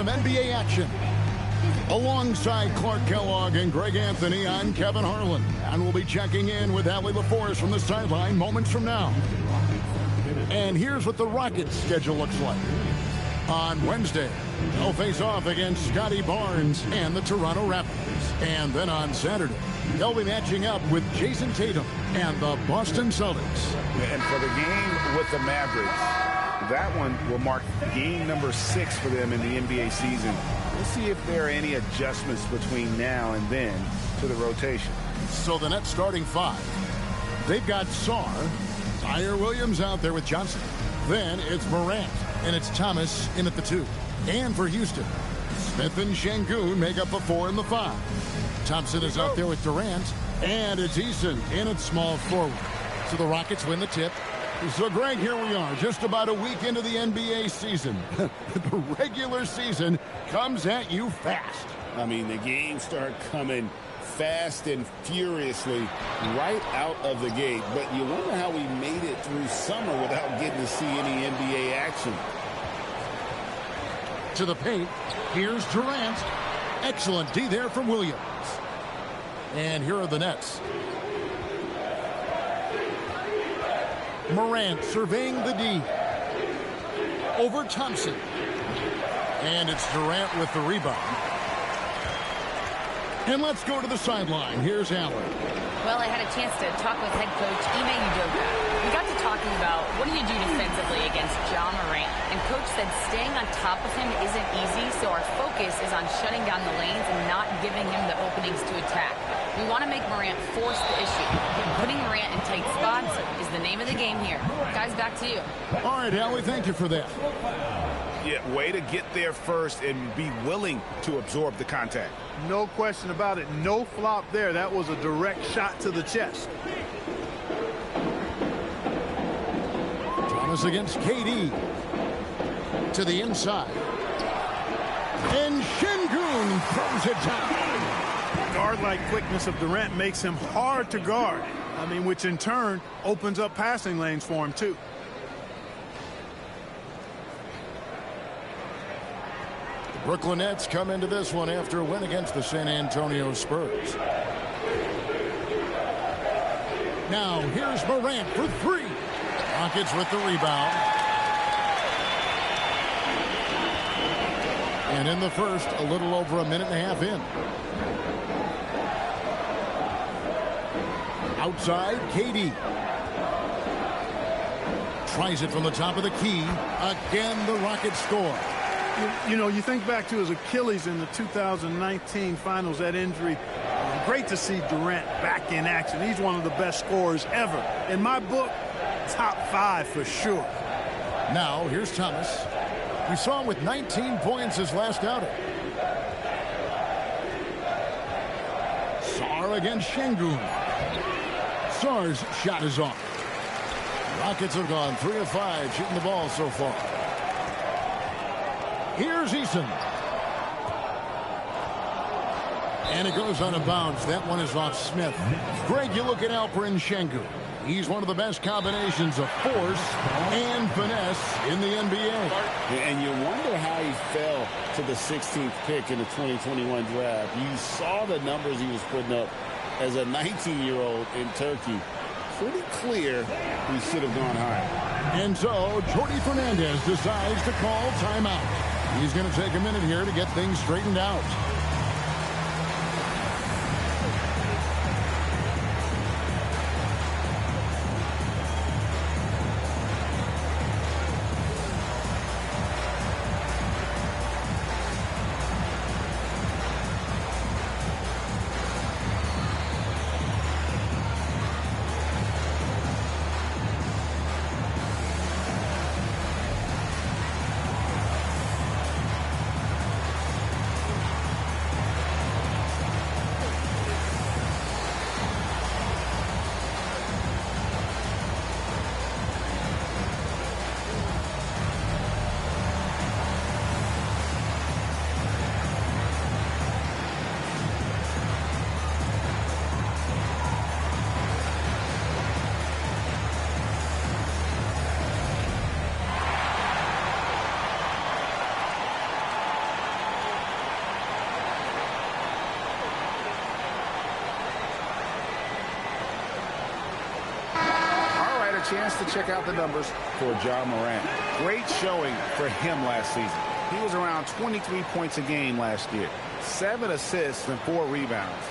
NBA action. Alongside Clark Kellogg and Greg Anthony, I'm Kevin Harlan. And we'll be checking in with Allie LaForce from the sideline moments from now. And here's what the Rockets' schedule looks like. On Wednesday, they'll face off against Scotty Barnes and the Toronto Raptors. And then on Saturday, they'll be matching up with Jason Tatum and the Boston Celtics. And for the game with the Mavericks, that one will mark game number 6 for them in the NBA season. We'll see if there are any adjustments between now and then to the rotation. So the Nets starting 5. They've got Sarr, Tyre Williams out there with Johnson. Then it's Morant, and it's Thomas in at the 2. And for Houston, Smith and Şengün make up the 4 and the 5. Thompson is out there with Durant, and it's Eason in at small forward. So the Rockets win the tip. So, Greg, here we are, just about a week into the NBA season. The regular season comes at you fast. I mean, the games start coming fast and furiously right out of the gate. But you wonder how we made it through summer without getting to see any NBA action. To the paint, here's Durant. Excellent D there from Williams. And here are the Nets. Morant surveying the D. Over Thompson. And it's Durant with the rebound. And let's go to the sideline. Here's Allen. Well, I had a chance to talk with head coach Ime Udoka. We got to talking about what do you do defensively against Ja Morant. And coach said staying on top of him isn't easy, so our focus is on shutting down the lanes and not giving him the openings to attack. We want to make Morant force the issue. Putting Morant in tight spots is the name of the game here. Guys, back to you. All right, Allie, thank you for that. Yeah, way to get there first and be willing to absorb the contact. No question about it. No flop there. That was a direct shot to the chest. Thomas against KD. To the inside. And Şengün throws it down. Guard-like quickness of Durant makes him hard to guard. I mean, which in turn opens up passing lanes for him, too. Brooklyn Nets come into this one after a win against the San Antonio Spurs. Now, here's Morant for 3. Rockets with the rebound. And in the first, a little over a minute and a half in. Outside, KD. Tries it from the top of the key. Again, the Rockets score. You know, you think back to his Achilles in the 2019 finals, that injury. Great to see Durant back in action. He's one of the best scorers ever. In my book, top 5 for sure. Now, here's Thomas. We saw him with 19 points his last outing. Sarr against Şengün. Sarr's shot is off. Rockets have gone 3 of 5 shooting the ball so far. Here's Eason. And it goes out of bounds. That one is off Smith. Greg, you look at Alperen Şengün. He's one of the best combinations of force and finesse in the NBA. And you wonder how he fell to the 16th pick in the 2021 draft. You saw the numbers he was putting up as a 19-year-old in Turkey. Pretty clear he should have gone higher. And so Jordi Fernandez decides to call timeout. He's going to take a minute here to get things straightened out. chance to check out the numbers for Ja Morant. Great showing for him last season. He was around 23 points a game last year, 7 assists and 4 rebounds.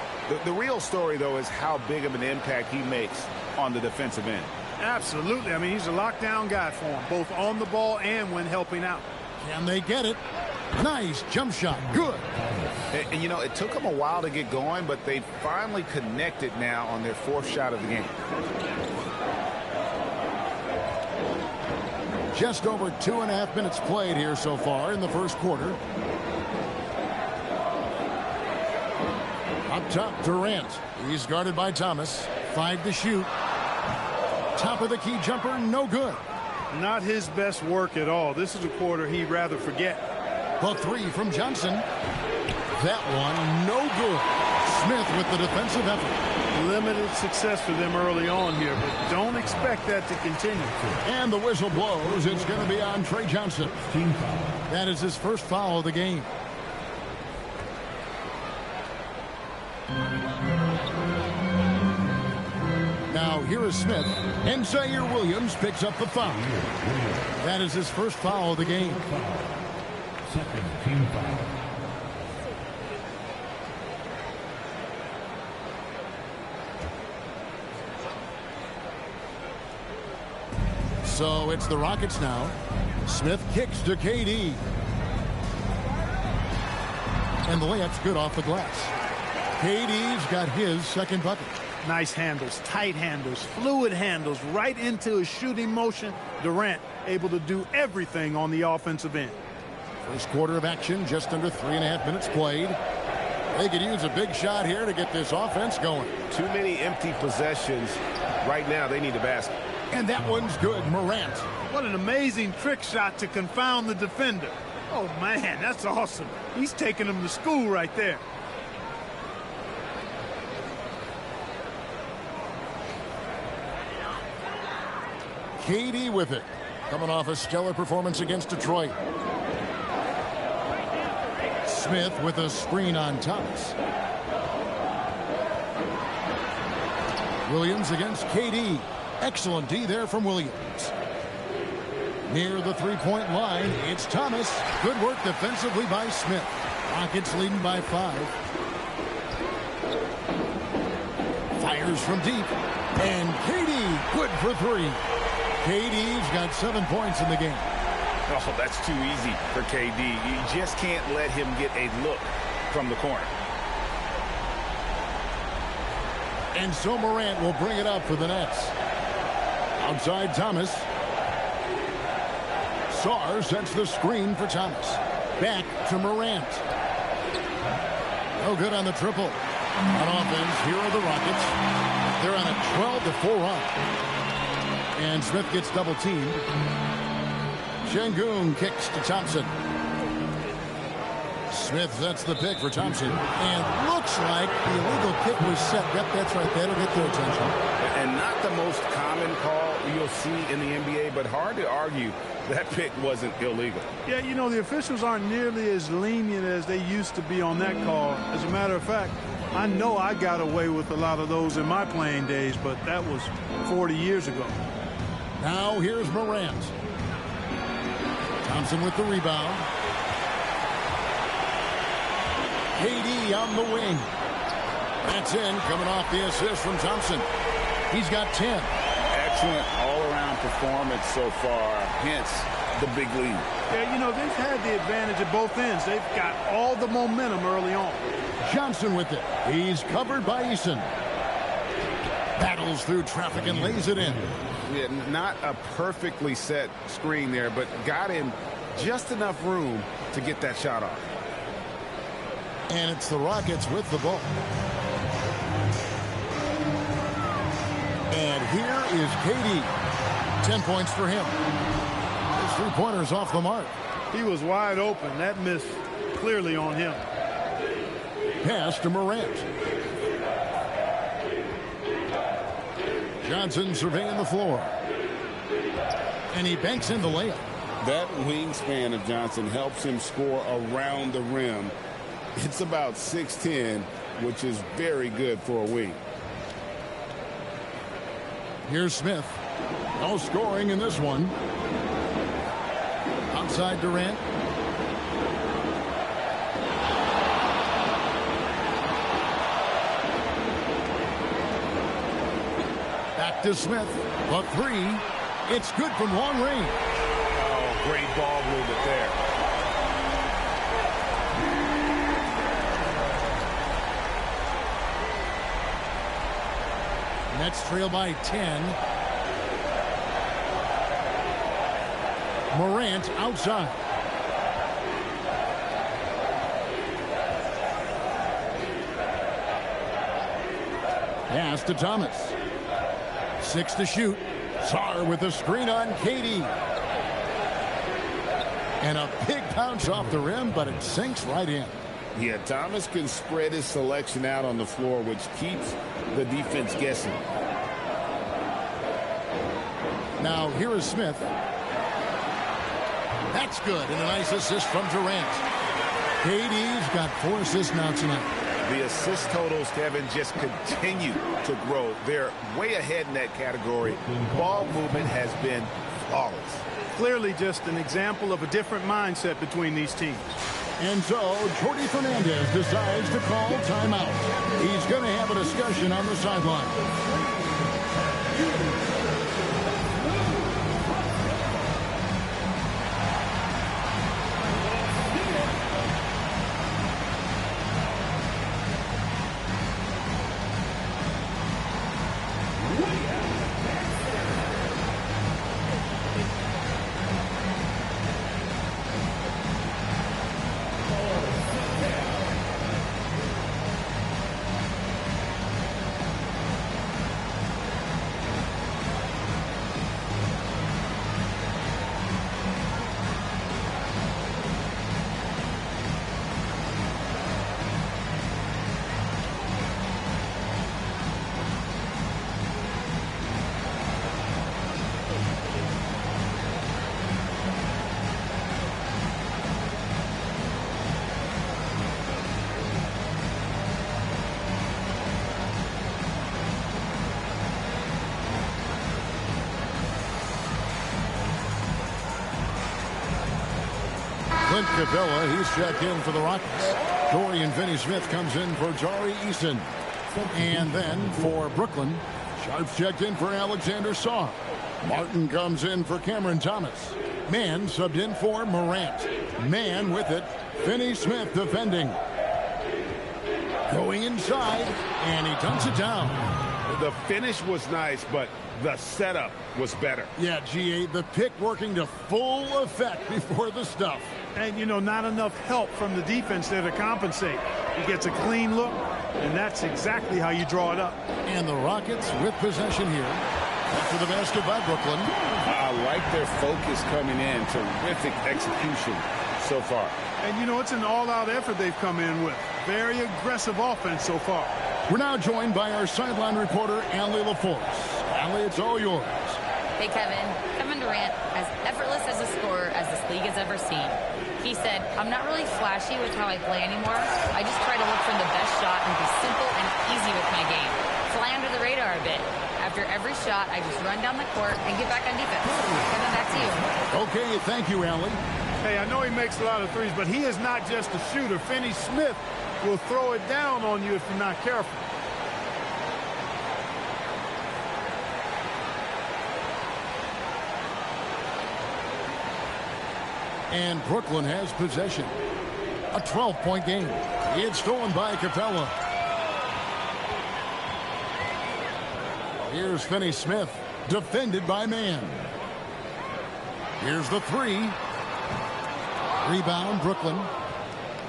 The real story, though, is how big of an impact he makes on the defensive end. Absolutely. I mean, he's a lockdown guy for him, both on the ball and when helping out. Can they get it? Nice jump shot. Good. And, you know, it took them a while to get going, but they finally connected now on their 4th shot of the game. Just over 2.5 minutes played here so far in the first quarter. Up top, Durant. He's guarded by Thomas. 5 to shoot. Top of the key jumper, no good. Not his best work at all. This is a quarter he'd rather forget. The 3 from Johnson. That one, no good. Smith with the defensive effort. Limited success for them early on here, but don't expect that to continue. And the whistle blows. It's going to be on Trey Johnson. That is his first foul of the game. Now here is Smith, and Zaire Williams picks up the foul. That is his first foul of the game. Second team foul. So it's the Rockets now. Smith kicks to KD. And the layup's good off the glass. KD's got his second bucket. Nice handles, tight handles, fluid handles, right into his shooting motion. Durant able to do everything on the offensive end. First quarter of action, just under 3.5 minutes played. They could use a big shot here to get this offense going. Too many empty possessions. Right now, they need a basket. And that one's good. Morant. What an amazing trick shot to confound the defender. Oh, man, that's awesome. He's taking him to school right there. KD with it. Coming off a stellar performance against Detroit. Smith with a screen on Thomas. Williams against KD. Excellent D there from Williams. Near the three-point line, it's Thomas. Good work defensively by Smith. Rockets leading by 5. Fires from deep. And KD good for 3. KD's got 7 points in the game. Oh, that's too easy for KD. You just can't let him get a look from the corner. And so Morant will bring it up for the Nets. Outside Thomas. Sarr sets the screen for Thomas. Back to Morant. No good on the triple. On offense, here are the Rockets. They're on a 12-4 run. And Smith gets double teamed. Şengün kicks to Thompson. Smith sets the pick for Thompson. And looks like the illegal kick was set. Yep, that's right. That'll get their attention. And not the most common call you'll see in the NBA, but hard to argue that pick wasn't illegal. Yeah, you know, the officials aren't nearly as lenient as they used to be on that call. As a matter of fact, I know I got away with a lot of those in my playing days, but that was 40 years ago. Now here's Morant. Thompson with the rebound. KD on the wing. That's in, coming off the assist from Thompson. He's got 10. Excellent all-around performance so far, hence the big lead. Yeah, you know, they've had the advantage at both ends. They've got all the momentum early on. Johnson with it. He's covered by Eason. Battles through traffic and lays it in. Yeah, not a perfectly set screen there, but got in just enough room to get that shot off. And it's the Rockets with the ball. And here is KD. 10 points for him. His three-pointer's off the mark. He was wide open. That miss clearly on him. Pass to Morant. Johnson surveying the floor. And he banks in the layup. That wingspan of Johnson helps him score around the rim. It's about 6'10", which is very good for a wing. Here's Smith. No scoring in this one. Outside Durant. Back to Smith. The three. It's good from long range. Oh, great ball movement there. Nets trail by 10. Morant outside. Pass to Thomas. 6 to shoot. Sarr with a screen on KD. And a big bounce off the rim, but it sinks right in. Yeah, Thomas can spread his selection out on the floor, which keeps the defense guessing. Now here is Smith. That's good, and a nice assist from Durant. KD's got 4 assists now tonight. The assist totals, Kevin, just continue to grow. They're way ahead in that category. Ball movement has been flawless. Clearly just an example of a different mindset between these teams. And so Jordi Fernandez decides to call timeout. He's going to have a discussion on the sideline. Clint Capella, he's checked in for the Rockets. Dorian Finney-Smith comes in for Jari Eason. And then for Brooklyn, Sharp's checked in for Alexander Sarr. Martin comes in for Cameron Thomas. Mann subbed in for Morant. Mann with it. Finney-Smith defending. Going inside, and he dunks it down. The finish was nice, but the setup was better. Yeah, GA, the pick working to full effect before the stuff. And, you know, not enough help from the defense there to compensate. He gets a clean look, and that's exactly how you draw it up. And the Rockets with possession here. After the basket by Brooklyn. I like their focus coming in. Terrific execution so far. And, you know, it's an all-out effort they've come in with. Very aggressive offense so far. We're now joined by our sideline reporter, Allie LaForce. Allie, it's all yours. Hey, Kevin. Kevin Durant, as effortless as a scorer as this league has ever seen. He said, I'm not really flashy with how I play anymore. I just try to look for the best shot and be simple and easy with my game. Fly under the radar a bit. After every shot, I just run down the court and get back on defense. Kevin, back to you. Okay, thank you, Allie. Hey, I know he makes a lot of threes, but he is not just a shooter. Finney-Smith will throw it down on you if you're not careful. And Brooklyn has possession. A 12-point game. It's stolen by Capella. Here's Finney-Smith, defended by Mann. Here's the three. Rebound, Brooklyn.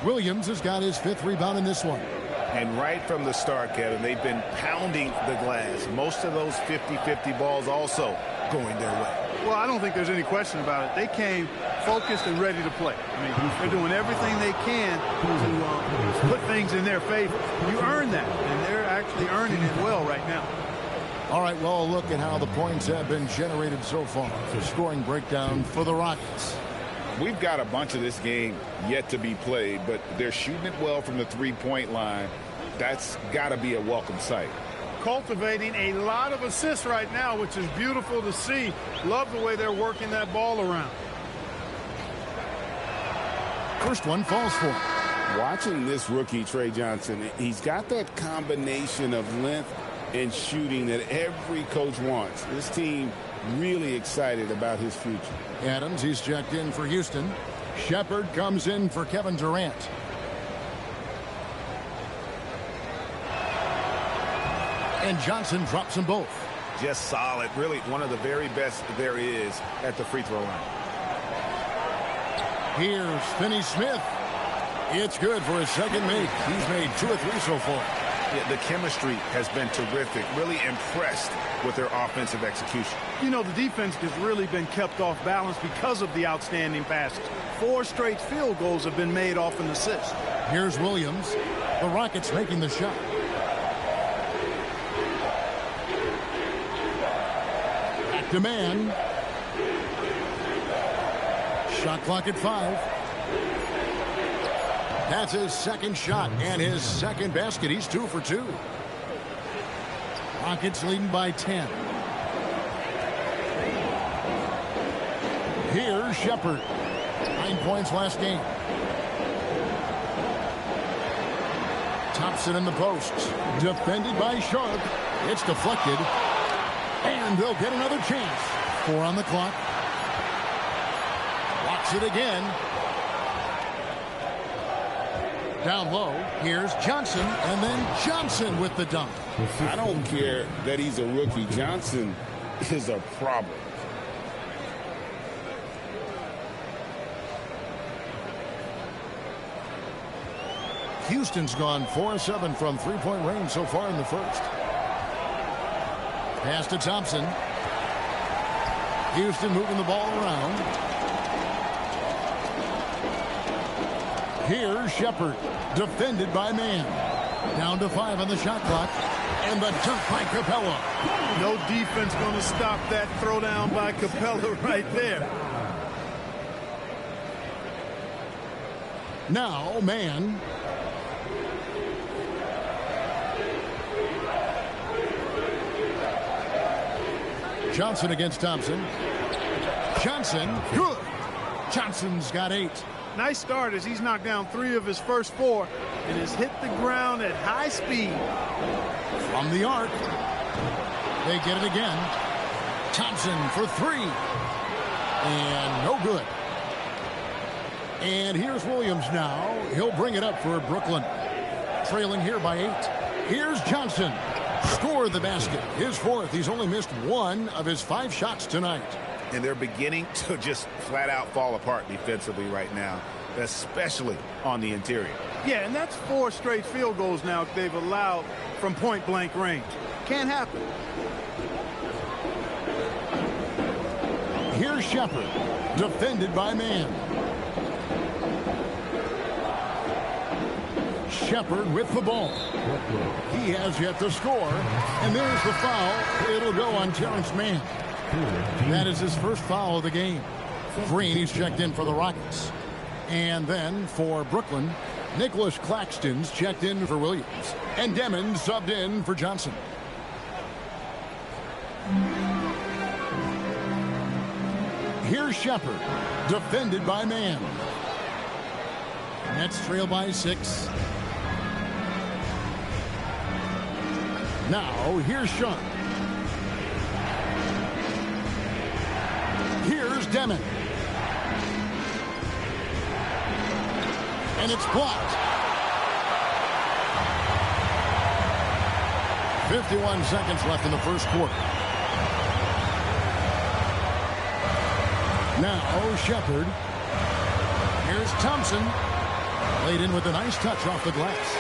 Williams has got his 5th rebound in this one. And right from the start, Kevin, they've been pounding the glass. Most of those 50-50 balls also going their way. Well, I don't think there's any question about it. They came focused and ready to play. I mean, they're doing everything they can to put things in their favor. You earn that, and they're actually earning it well right now. All right, well, look at how the points have been generated so far. The scoring breakdown for the Rockets. We've got a bunch of this game yet to be played, but they're shooting it well from the three-point line. That's got to be a welcome sight. cultivating a lot of assists right now, which is beautiful to see. Love the way they're working that ball around. First one falls for him. Watching this rookie, Trey Johnson, he's got that combination of length and shooting that every coach wants. This team really excited about his future. Adams, he's checked in for Houston. Shepard comes in for Kevin Durant. And Johnson drops them both. Just solid. Really one of the very best there is at the free throw line. Here's Finney Smith. It's good for his second make. He's made 2 or 3 so far. Yeah, the chemistry has been terrific. Really impressed with their offensive execution. You know, the defense has really been kept off balance because of the outstanding passes. 4 straight field goals have been made off an assist. Here's Williams. The Rockets making the shot. Back to man. Shot clock at 5. That's his second shot and his second basket. He's 2 for 2. Rockets leading by 10. Here's Shepard. 9 points last game. Thompson in the posts. Defended by Sharp. It's deflected. And they'll get another chance. 4 on the clock. Walks it again. Down low, here's Johnson, and then Johnson with the dunk. I don't care that he's a rookie. Johnson is a problem. Houston's gone 4-7 from three-point range so far in the first. Pass to Thompson. Houston moving the ball around. Here's Shepard, defended by man. Down to 5 on the shot clock. And the dunk by Capella. No defense going to stop that throwdown by Capella right there. Now, man. Johnson against Thompson. Johnson, good. Johnson's got 8. Nice start as he's knocked down 3 of his first 4 and has hit the ground at high speed. From the arc. They get it again. Thompson for 3. And no good. And here's Williams now. He'll bring it up for Brooklyn. Trailing here by 8. Here's Johnson. Scored the basket. His 4th. He's only missed 1 of his 5 shots tonight. And they're beginning to just flat out fall apart defensively right now, especially on the interior. Yeah, and that's 4 straight field goals now they've allowed from point-blank range. Can't happen. Here's Shepard, defended by man. Shepard with the ball. He has yet to score. And there's the foul. It'll go on Terrence Mann. That is his first foul of the game. Green, he's checked in for the Rockets. And then for Brooklyn, Nicholas Claxton's checked in for Williams. And Demon subbed in for Johnson. Here's Shepard, defended by man. Nets trail by 6. Now, here's Sharp. Here's Demon. And it's blocked. 51 seconds left in the first quarter. Now, Shepard. Here's Thompson. Laid in with a nice touch off the glass.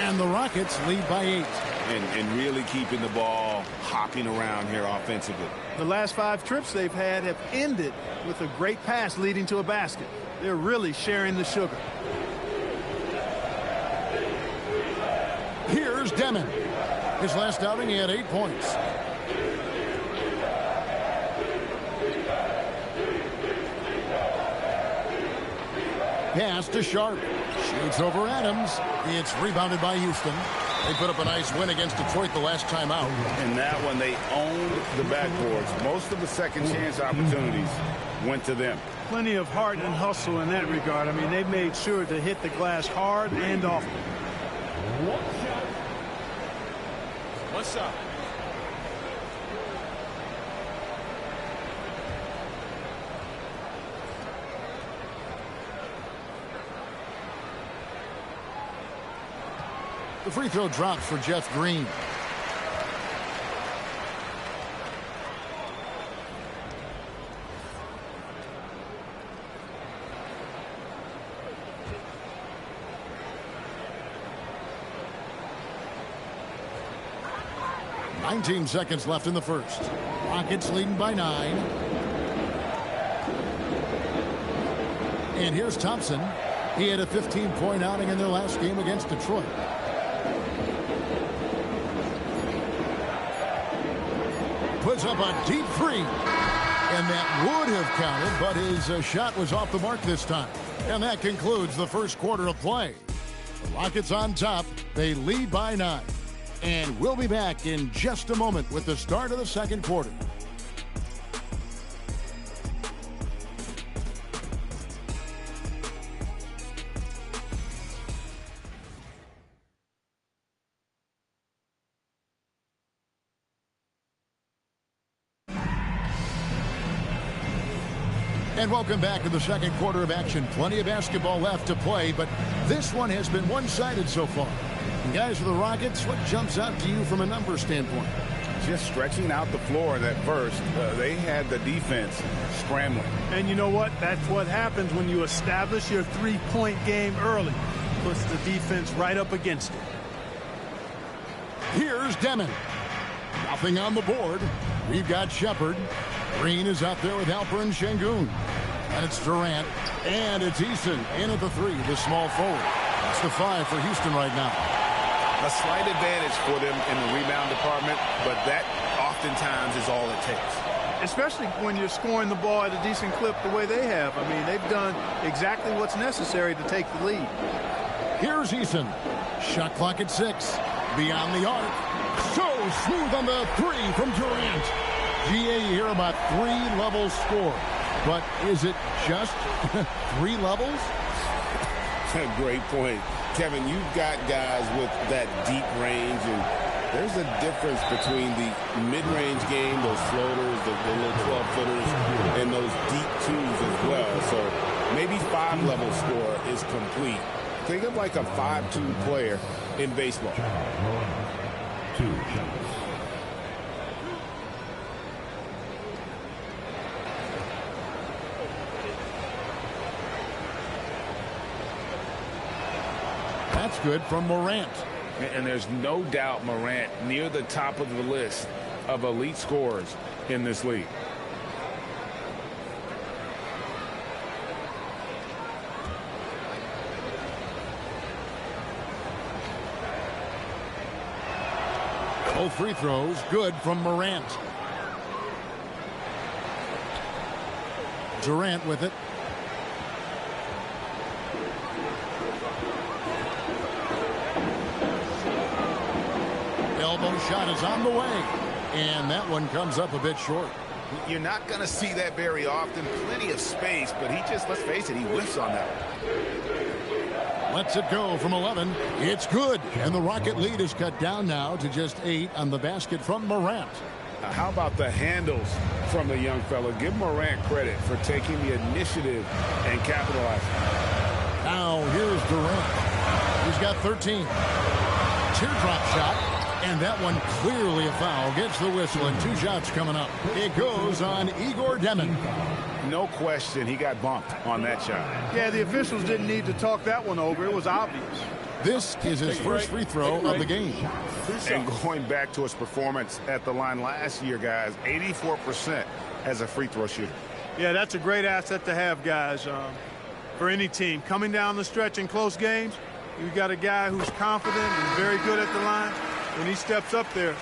And the Rockets lead by 8. And really keeping the ball hopping around here offensively. The last 5 trips they've had have ended with a great pass leading to a basket. They're really sharing the sugar. Here's Demon. His last outing, he had 8 points. Pass to Sharp. Shoots over Adams. It's rebounded by Houston. They put up a nice win against Detroit the last time out. And that one, they owned the backboards. Most of the second chance opportunities went to them. Plenty of heart and hustle in that regard. I mean, they made sure to hit the glass hard and often. What's up? The free throw drops for Jeff Green. "19 seconds left in the first. Rockets leading by 9. And here's Thompson. He had a 15-point outing in their last game against Detroit. Puts up a deep three. And that would have counted, but his shot was off the mark this time. And that concludes the first quarter of play. The Rockets on top. They lead by 9. And we'll be back in just a moment with the start of the second quarter. And welcome back to the second quarter of action. Plenty of basketball left to play, but this one has been one-sided so far. And guys, for the Rockets, what jumps out to you from a numbers standpoint? Just stretching out the floor at first. They had the defense scrambling. And you know what? That's what happens when you establish your three-point game early. Puts the defense right up against it. Here's Demon. Nothing on the board. We've got Shepard. Green is out there with Alperen Sengun. And it's Durant. And it's Eason in at the 3, the small forward. That's the 5 for Houston right now. A slight advantage for them in the rebound department, but that oftentimes is all it takes. Especially when you're scoring the ball at a decent clip the way they have. I mean, they've done exactly what's necessary to take the lead. Here's Eason. Shot clock at 6. Beyond the arc. So smooth on the 3 from Durant. GA here about 3-level score. But is it just 3 levels? Great point. Kevin, you've got guys with that deep range, and there's a difference between the mid-range game, those floaters, the little 12-footers, and those deep 2s as well. So maybe 5-level score is complete. Think of like a 5-2 player in baseball. 2 shots. That's good from Morant. And there's no doubt Morant near the top of the list of elite scorers in this league. Both free throws good from Morant. Durant with it. Elbow shot is on the way. And that one comes up a bit short. You're not going to see that very often. Plenty of space, but he just, let's face it, he whiffs on that one. Lets it go from 11. It's good. And the Rocket lead is cut down now to just 8 on the basket from Morant. How about the handles from the young fella? Give Morant credit for taking the initiative and capitalizing. Now here's Durant. He's got 13. Teardrop shot. And that one clearly a foul. Gets the whistle and 2 shots coming up. It goes on Igor Demon. No question he got bumped on that shot. Yeah, the officials didn't need to talk that one over. It was obvious. This is his first free throw of the game. And going back to his performance at the line last year, guys, 84% as a free throw shooter. Yeah, that's a great asset to have, guys, for any team. Coming down the stretch in close games, you got a guy who's confident and very good at the line. When he steps up there,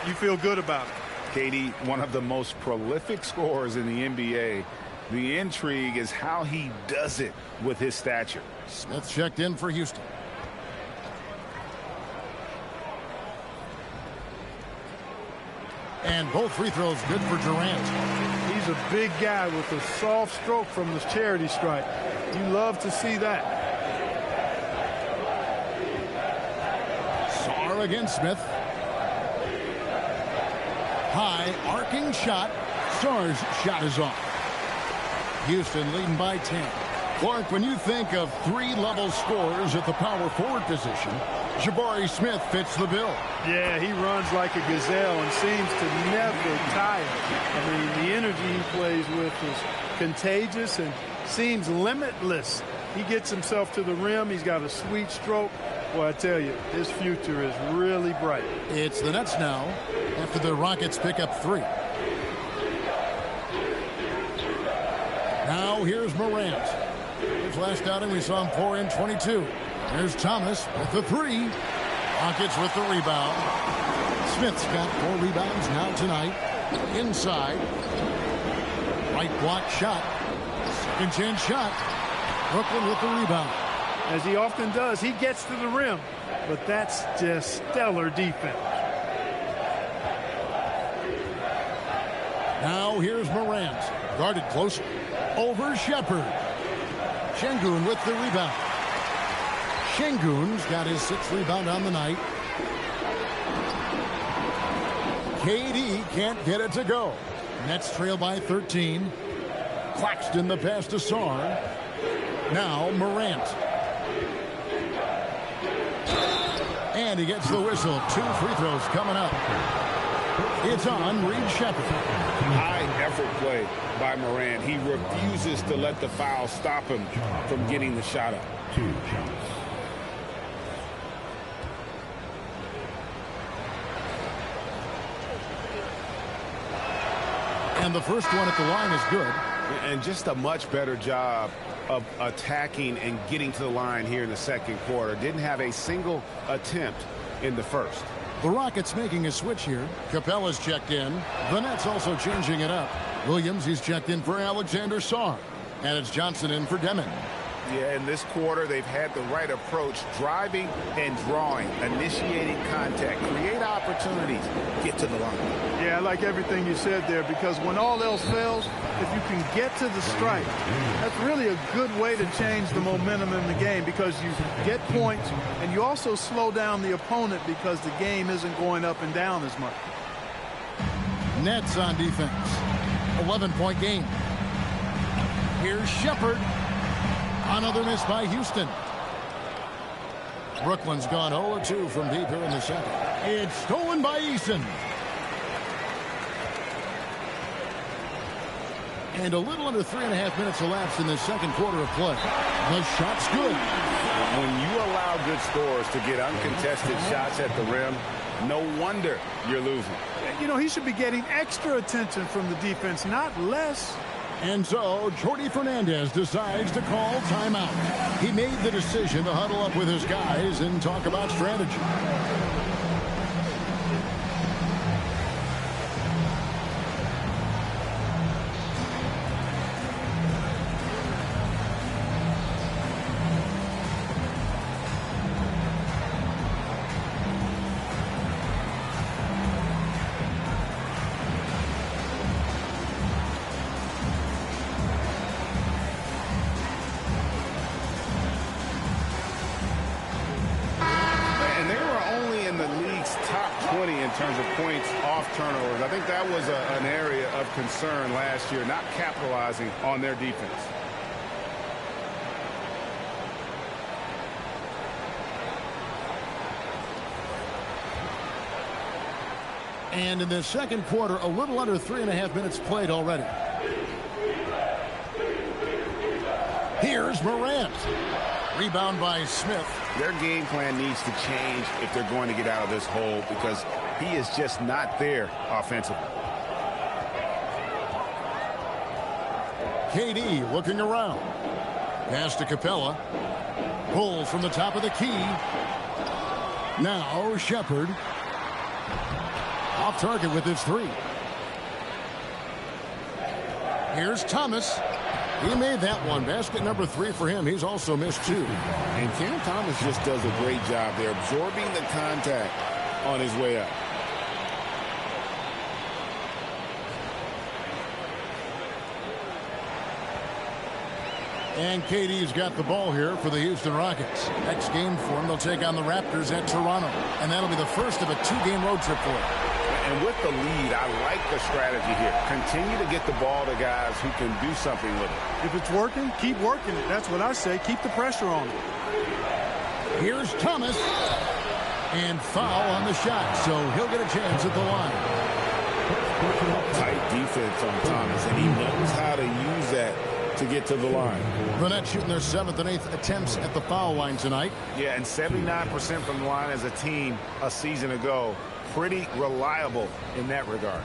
you feel good about it. Katie, one of the most prolific scorers in the NBA. The intrigue is how he does it with his stature. Smith checked in for Houston. And both free throws good for Durant. He's a big guy with a soft stroke from the charity stripe. You love to see that. Sarr against Smith. High arcing shot. Sarr's shot is off. Houston leading by 10. Clark, when you think of three-level scorers at the power forward position, Jabari Smith fits the bill. Yeah, he runs like a gazelle and seems to never tire. I mean, the energy he plays with is contagious and seems limitless. He gets himself to the rim. He's got a sweet stroke. Boy, I tell you, his future is really bright. It's the Nets now after the Rockets pick up 3. Now here's Morant. His last outing we saw him pour in 22. There's Thomas with the 3. Rockets with the rebound. Smith's got 4 rebounds now tonight. Inside. Right block shot. Second chance shot. Brooklyn with the rebound. As he often does, he gets to the rim. But that's just stellar defense. Now here's Morant. Guarded closely. Over Shepherd. Şengün with the rebound. Şengün's got his 6th rebound on the night. KD can't get it to go. Nets trail by 13. Claxton the pass to Sarr. Now Morant. And he gets the whistle. 2 free throws coming up. It's on Reed Shepherd. High effort play by Morant. He refuses to let the foul stop him from getting the shot up. 2 shots. And the first one at the line is good. And just a much better job of attacking and getting to the line here in the second quarter. Didn't have a single attempt in the first. The Rockets making a switch here. Capella's checked in. The Nets also changing it up. Williams, he's checked in for Alexander Sarr. And it's Johnson in for Demon. Yeah, in this quarter, they've had the right approach, driving and drawing, initiating contact, create opportunities, get to the line. Yeah, I like everything you said there, because when all else fails, if you can get to the strike, that's really a good way to change the momentum in the game, because you get points and you also slow down the opponent because the game isn't going up and down as much. Nets on defense. 11-point game. Here's Shepherd. Another miss by Houston. Brooklyn's gone 0-2 from deep here in the second. It's stolen by Eason. And a little under 3.5 minutes elapsed in the second quarter of play. The shot's good. When you allow good scorers to get uncontested shots at the rim, no wonder you're losing. You know, he should be getting extra attention from the defense, not less. And so Jordi Fernandez decides to call timeout. He made the decision to huddle up with his guys and talk about strategy. In terms of points off turnovers. I think that was an area of concern last year, not capitalizing on their defense. And in the second quarter, a little under 3.5 minutes played already. Here's Morant. Rebound by Smith. Their game plan needs to change if they're going to get out of this hole, because he is just not there offensively. KD looking around. Pass to Capella. Pulls from the top of the key. Now Shepherd. Off target with his 3. Here's Thomas. He made that one. Basket number 3 for him. He's also missed 2. And Cam Thomas just does a great job there, absorbing the contact on his way up. And KD's got the ball here for the Houston Rockets. Next game for them, they'll take on the Raptors at Toronto. And that'll be the first of a 2-game road trip for them. And with the lead, I like the strategy here. Continue to get the ball to guys who can do something with it. If it's working, keep working it. That's what I say. Keep the pressure on it. Here's Thomas. And foul on the shot, so he'll get a chance at the line. Tight defense on Thomas, and he knows how to use that to get to the line. The Nets shooting their 7th and 8th attempts at the foul line tonight. Yeah, and 79% from the line as a team a season ago. Pretty reliable in that regard.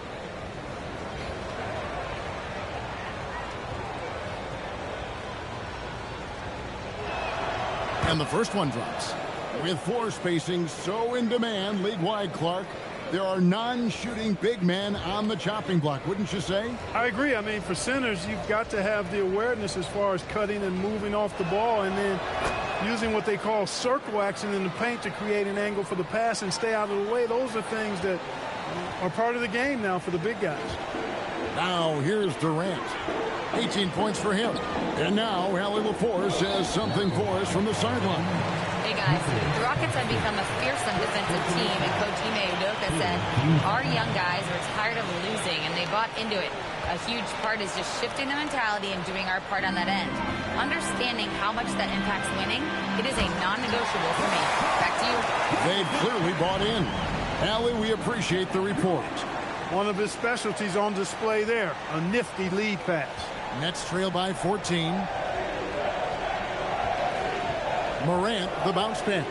And the first one drops. With floor spacing so in demand league-wide, Clark, there are non-shooting big men on the chopping block, wouldn't you say? I agree. I mean, for centers, you've got to have the awareness as far as cutting and moving off the ball and then using what they call circle action in the paint to create an angle for the pass and stay out of the way. Those are things that are part of the game now for the big guys. Now, here's Durant. 18 points for him. And now, Allie LaForce says something for us from the sideline. Hey guys, the Rockets have become a fearsome defensive team, and Coach Ime Udoka said our young guys are tired of losing, and they bought into it. A huge part is just shifting the mentality and doing our part on that end. Understanding how much that impacts winning, it is a non-negotiable for me. Back to you. They've clearly bought in. Allie, we appreciate the report. One of his specialties on display there, a nifty lead pass. Nets trail by 14. Morant, the bounce pass.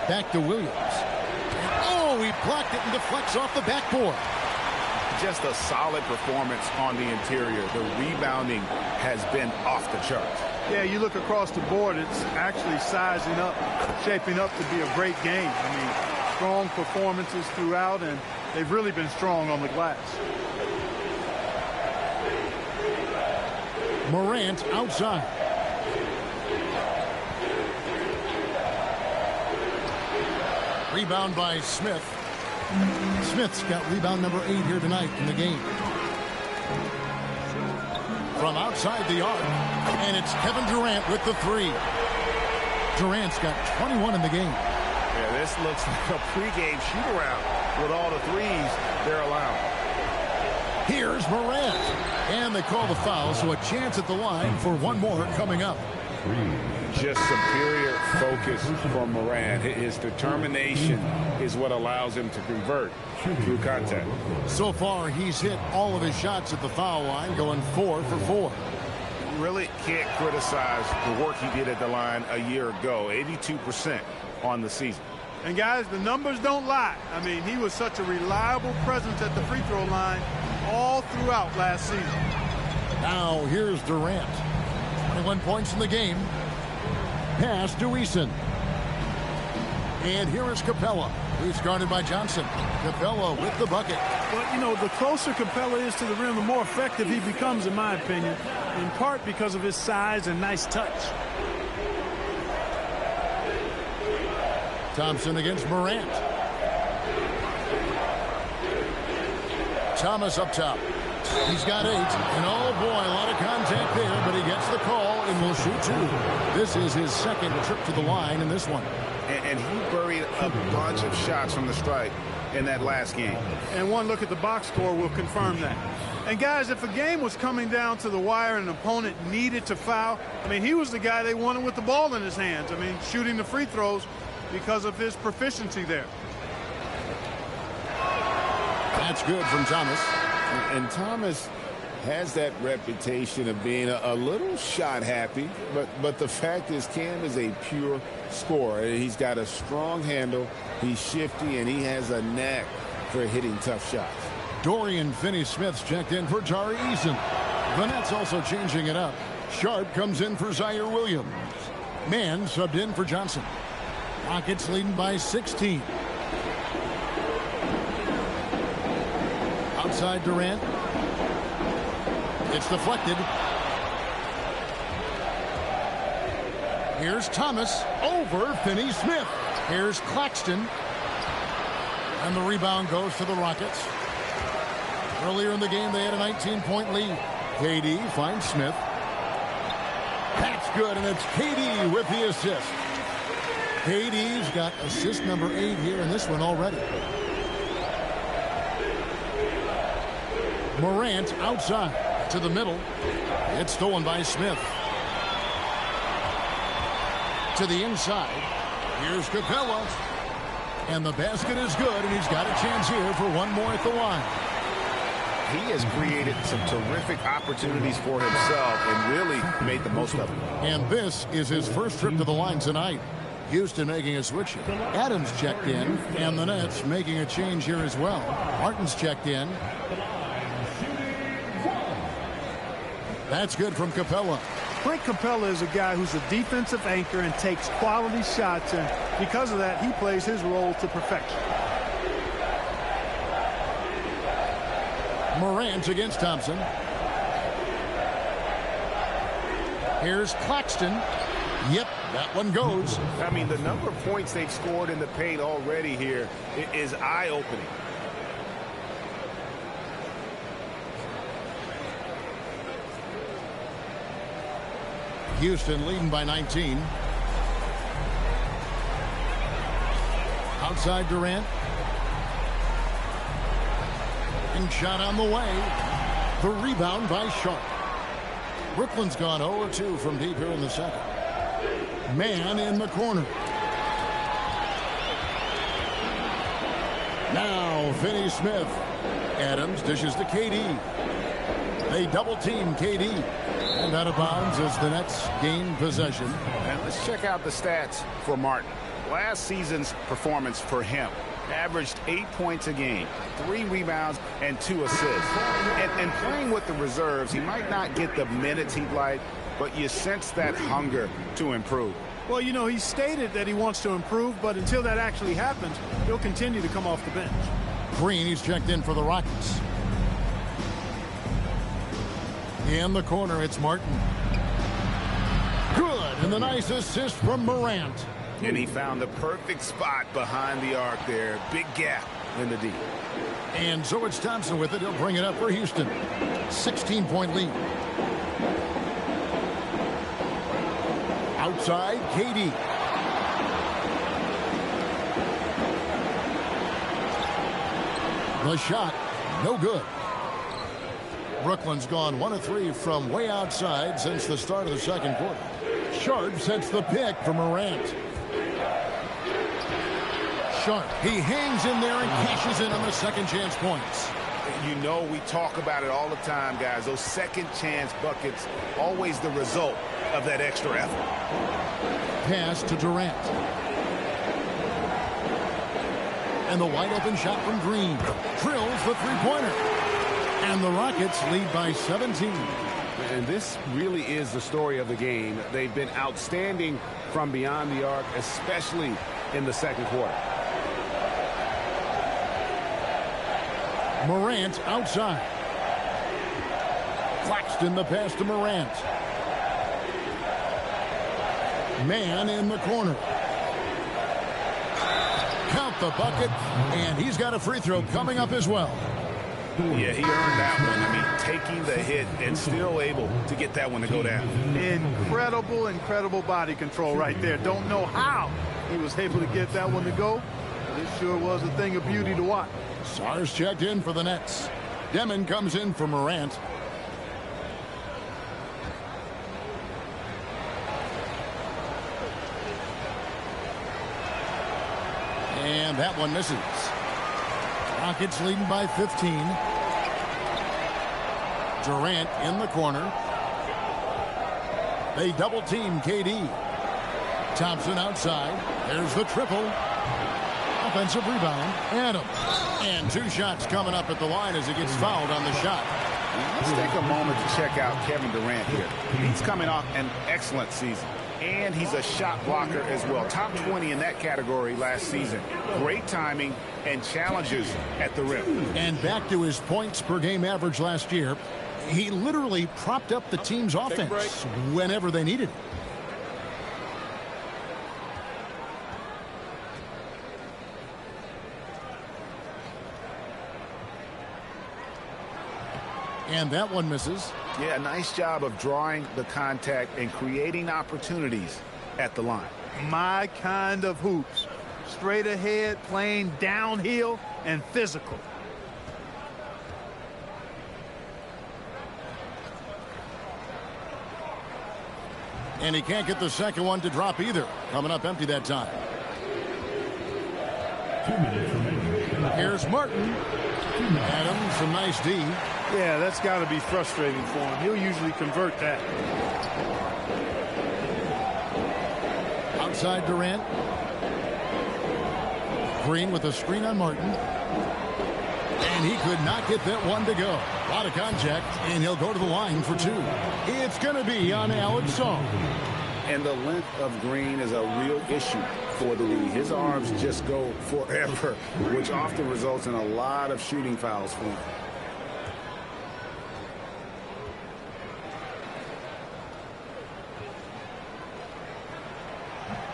Back to Williams. Oh, he blocked it and deflects off the backboard. Just a solid performance on the interior. The rebounding has been off the charts. Yeah, you look across the board, it's actually sizing up, shaping up to be a great game. I mean, strong performances throughout, and they've really been strong on the glass. Morant outside. Rebound by Smith. Smith's got rebound number 8 here tonight in the game. From outside the arc, and it's Kevin Durant with the 3. Durant's got 21 in the game. Yeah, this looks like a pregame shoot-around with all the threes they're allowing. Here's Morant. And they call the foul, so a chance at the line for one more coming up. Just superior focus from Morant. His determination is what allows him to convert through contact. So far, he's hit all of his shots at the foul line, going 4 for 4. Really can't criticize the work he did at the line a year ago. 82% on the season. And guys, the numbers don't lie. I mean, he was such a reliable presence at the free throw line all throughout last season. Now here's Durant. 21 points in the game. Pass to Eason. And here is Capella, who's guarded by Johnson. Capella with the bucket. But, you know, the closer Capella is to the rim, the more effective he becomes, in my opinion, in part because of his size and nice touch. Thompson against Morant. Thomas up top. He's got 8. And oh boy, a lot of contact there, but he gets the call and will shoot 2. This is his second trip to the line in this one. And he buried a bunch of shots from the strike in that last game. And one look at the box score will confirm that. And guys, if a game was coming down to the wire and an opponent needed to foul, I mean, he was the guy they wanted with the ball in his hands. I mean, shooting the free throws because of his proficiency there. That's good from Thomas. And Thomas has that reputation of being a little shot happy, but the fact is Cam is a pure scorer. He's got a strong handle, he's shifty, and he has a knack for hitting tough shots. Dorian Finney-Smith's checked in for Tari Eason. The Nets also changing it up. Sharp comes in for Zaire Williams. Mann subbed in for Johnson. Rockets leading by 16. Outside Durant. It's deflected. Here's Thomas over Finney-Smith. Here's Claxton. And the rebound goes to the Rockets. Earlier in the game, they had a 19-point lead. KD finds Smith. That's good, and it's KD with the assist. KD's got assist number 8 here in this one already. Morant outside to the middle. It's stolen by Smith. To the inside. Here's Capella. And the basket is good, and he's got a chance here for one more at the line. He has created some terrific opportunities for himself and really made the most of them. And this is his first trip to the line tonight. Houston making a switch. Adams checked in, and the Nets making a change here as well. Martin's checked in. That's good from Capella. Clint Capella is a guy who's a defensive anchor and takes quality shots, and because of that, he plays his role to perfection. Morant against Thompson. Here's Claxton. Yep, that one goes. I mean, the number of points they've scored in the paint already here is eye-opening. Houston leading by 19. Outside Durant. And shot on the way. The rebound by Sharp. Brooklyn's gone 0-2 from deep here in the second. Man in the corner. Now Finney-Smith. Adams dishes to KD. They double team KD. And out of bounds as the Nets gain possession. And let's check out the stats for Martin. Last season's performance for him averaged 8 points a game, 3 rebounds, and 2 assists. And playing with the reserves, he might not get the minutes he'd like, but you sense that hunger to improve. Well, you know, he stated that he wants to improve, but until that actually happens, he'll continue to come off the bench. Green, he's checked in for the Rockets. In the corner, it's Martin. Good, and the nice assist from Morant. And he found the perfect spot behind the arc there. Big gap in the D. And so it's Thompson with it. He'll bring it up for Houston. 16-point lead. Outside, KD. The shot, no good. Brooklyn's gone 1 of 3 from way outside since the start of the second quarter. Sharp sets the pick for Morant. Sharp, he hangs in there and cashes in on the second chance points. You know, we talk about it all the time, guys. Those second chance buckets, always the result of that extra effort. Pass to Durant. And the wide open shot from Green. Drills the three-pointer. And the Rockets lead by 17. And this really is the story of the game. They've been outstanding from beyond the arc, especially in the second quarter. Morant outside. Claxton the pass to Morant. Man in the corner. Count the bucket, and he's got a free throw coming up as well. Yeah, he earned that one. I mean, taking the hit and still able to get that one to go down. Incredible, incredible body control right there. Don't know how he was able to get that one to go. But it sure was a thing of beauty to watch. Sar's checked in for the Nets. Demon comes in for Morant. And that one misses. Rockets leading by 15. Durant in the corner. They double team KD. Thompson outside. There's the triple. Offensive rebound. Adams. And 2 shots coming up at the line as he gets fouled on the shot. Let's take a moment to check out Kevin Durant here. He's coming off an excellent season. And he's a shot blocker as well. Top 20 in that category last season. Great timing and challenges at the rim. And back to his points per game average last year. He literally propped up the team's offense whenever they needed it. And that one misses. Yeah, nice job of drawing the contact and creating opportunities at the line. My kind of hoops. Straight ahead, playing downhill, and physical. And he can't get the second one to drop either. Coming up empty that time. 2 minutes remaining. Here's Martin. Adams, some nice D. Yeah, that's got to be frustrating for him. He'll usually convert that. Outside Durant. Green with a screen on Martin. And he could not get that one to go. A lot of contact, and he'll go to the line for two. It's going to be on Alex Song. And the length of Green is a real issue for the league. His arms just go forever, which often results in a lot of shooting fouls for him.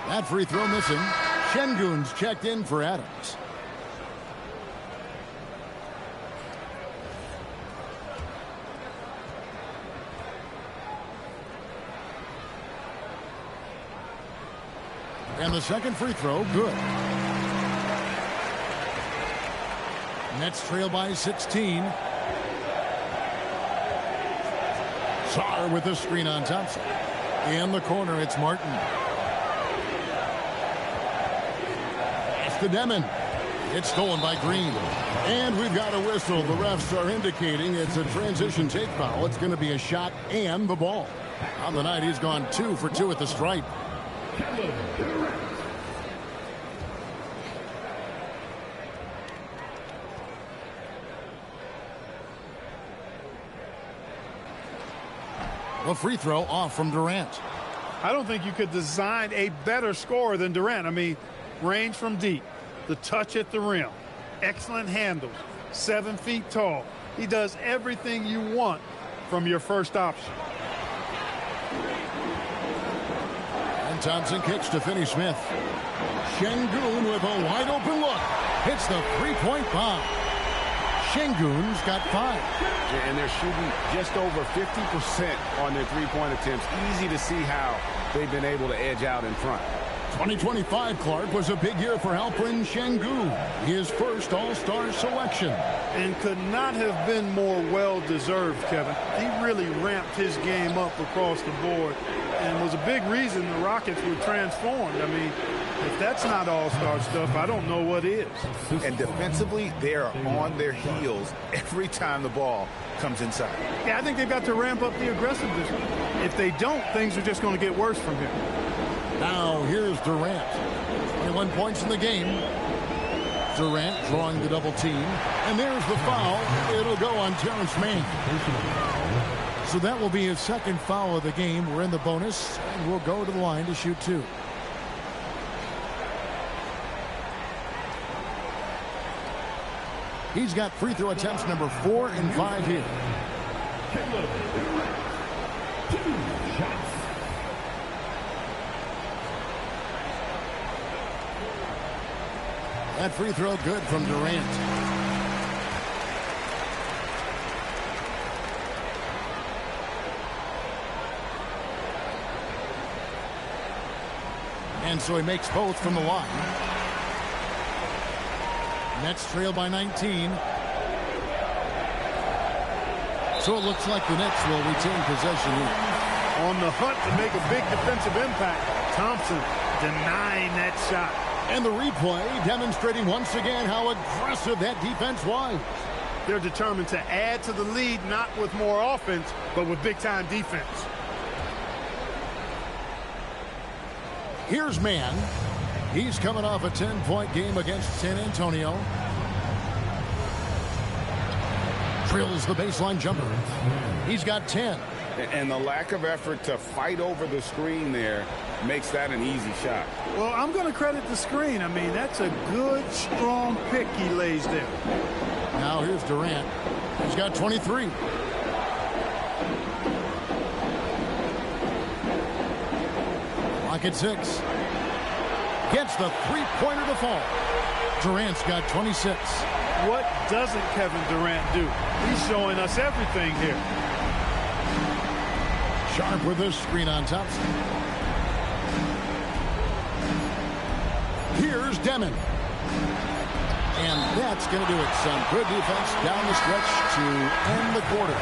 That free throw missing. Şengün's checked in for Adams. And the second free throw, good. Nets trail by 16. Sarr with the screen on Thompson. In the corner, it's Martin. It's to Demon. It's stolen by Green. And we've got a whistle. The refs are indicating it's a transition take foul. It's going to be a shot and the ball. On the night, he's gone 2 for 2 at the stripe. A free throw off from Durant. I don't think you could design a better scorer than Durant. I mean, range from deep, the touch at the rim, excellent handles, 7 feet tall. He does everything you want from your first option. And Thompson kicks to Finney Smith. Şengün with a wide open look. Hits the three-point bomb. Şengün's got 5. And they're shooting just over 50% on their three-point attempts. Easy to see how they've been able to edge out in front. 2025, Clark, was a big year for Alperen Şengün. His first All-Star selection. And could not have been more well-deserved, Kevin. He really ramped his game up across the board and was a big reason the Rockets were transformed. I mean, if that's not all-star stuff, I don't know what is. And defensively, they are on their heels every time the ball comes inside. Yeah, I think they've got to ramp up the aggressiveness. If they don't, things are just going to get worse from here. Now here's Durant. 21 points in the game. Durant drawing the double team. And there's the foul. It'll go on Terrence Mann. So that will be his second foul of the game. We're in the bonus, and we'll go to the line to shoot 2. He's got free throw attempts number 4 and 5 here. 2 shots. That free throw good from Durant. And so he makes both from the line. Nets trail by 19. So it looks like the Nets will retain possession here. On the hunt to make a big defensive impact. Thompson denying that shot. And the replay demonstrating once again how aggressive that defense was. They're determined to add to the lead, not with more offense, but with big-time defense. Here's Mann. He's coming off a 10-point game against San Antonio. Drills the baseline jumper. He's got 10. And the lack of effort to fight over the screen there makes that an easy shot. Well, I'm going to credit the screen. I mean, that's a good, strong pick he lays there. Now here's Durant. He's got 23. Clock at 6. Gets the three-pointer to fall. Durant's got 26. What doesn't Kevin Durant do? He's showing us everything here. Sharp with this screen on Thompson. Here's Demon. And that's going to do it. Some good defense down the stretch to end the quarter.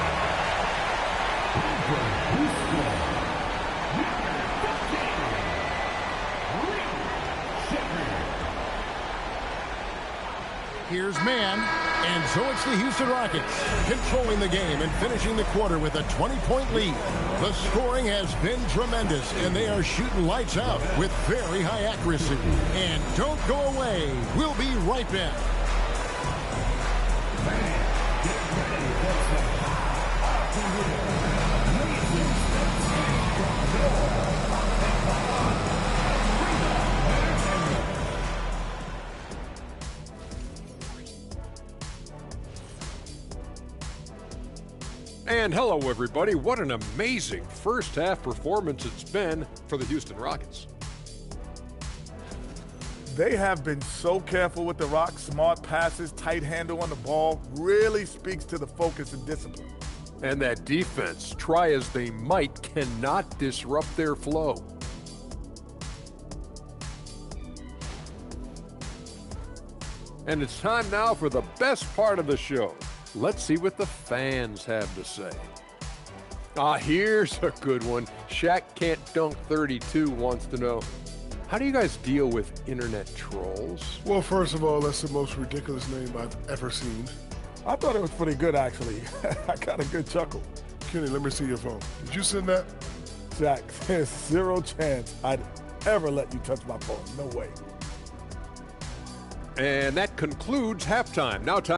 Here's Mann, and so it's the Houston Rockets controlling the game and finishing the quarter with a 20-point lead. The scoring has been tremendous, and they are shooting lights out with very high accuracy. And don't go away. We'll be right back. And hello, everybody. What an amazing first-half performance it's been for the Houston Rockets. They have been so careful with the Rock. Smart passes, tight handle on the ball, really speaks to the focus and discipline. And that defense, try as they might, cannot disrupt their flow. And it's time now for the best part of the show. Let's see what the fans have to say. Here's a good one. Shaq Can't Dunk 32 wants to know, how do you guys deal with internet trolls? Well, first of all, that's the most ridiculous name I've ever seen. I thought it was pretty good, actually. I got a good chuckle. Kenny, let me see your phone. Did you send that? Jack, there's zero chance I'd ever let you touch my phone. No way. And that concludes halftime. Now time